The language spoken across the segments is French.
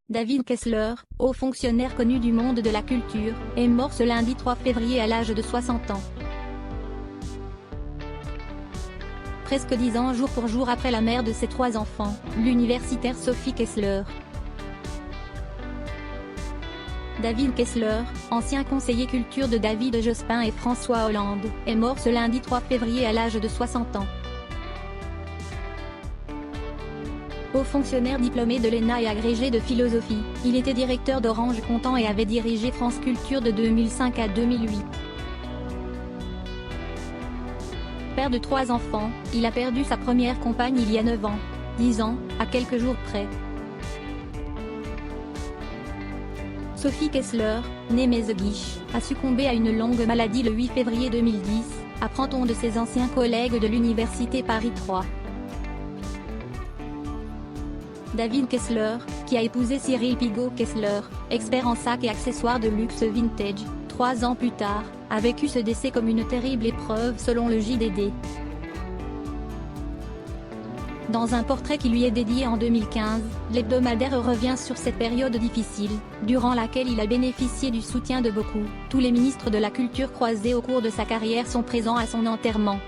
David Kessler, haut fonctionnaire connu du monde de la culture, est mort ce lundi 3 février à l'âge de 60 ans. Presque 10 ans jour pour jour après la mère de ses 3 enfants, l'universitaire Sophie Kessler. David Kessler, ancien conseiller culture de David Jospin et François Hollande, est mort ce lundi 3 février à l'âge de 60 ans. Haut fonctionnaire diplômé de l'ENA et agrégé de philosophie, il était directeur d'Orange Content et avait dirigé France Culture de 2005 à 2008. Père de 3 enfants, il a perdu sa première compagne il y a 9 ans, 10 ans, à quelques jours près. Sophie Kessler, née Meseguich, a succombé à une longue maladie le 8 février 2010, apprend-on de ses anciens collègues de l'université Paris 3. David Kessler, qui a épousé Cyril Pigot-Kessler, expert en sacs et accessoires de luxe vintage, 3 ans plus tard, a vécu ce décès comme une terrible épreuve selon le JDD. Dans un portrait qui lui est dédié en 2015, l'hebdomadaire revient sur cette période difficile, durant laquelle il a bénéficié du soutien de beaucoup. Tous les ministres de la culture croisés au cours de sa carrière sont présents à son enterrement.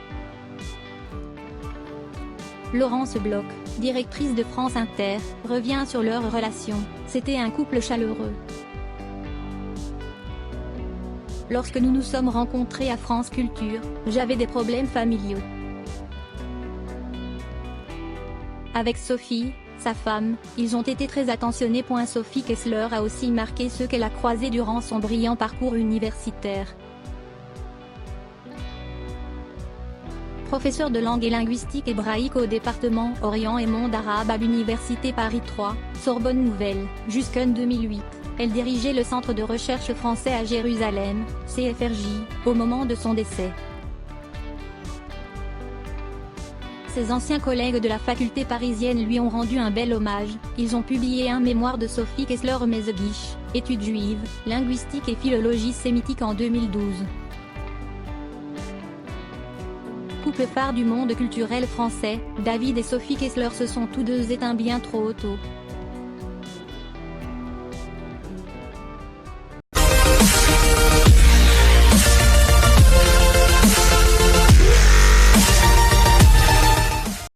Laurence Bloch, directrice de France Inter, revient sur leur relation. C'était un couple chaleureux. Lorsque nous nous sommes rencontrés à France Culture, j'avais des problèmes familiaux. Avec Sophie, sa femme, ils ont été très attentionnés. Sophie Kessler a aussi marqué ceux qu'elle a croisés durant son brillant parcours universitaire. Professeure de langue et linguistique hébraïque au département Orient et monde arabe à l'université Paris 3, Sorbonne Nouvelle, jusqu'en 2008, elle dirigeait le Centre de recherche français à Jérusalem, CFRJ, au moment de son décès. Ses anciens collègues de la faculté parisienne lui ont rendu un bel hommage. Ils ont publié un mémoire de Sophie Kessler Meseguich, études juives, linguistique et philologie sémitique en 2012. Couple phare du monde culturel français, David et Sophie Kessler se sont tous deux éteints bien trop tôt.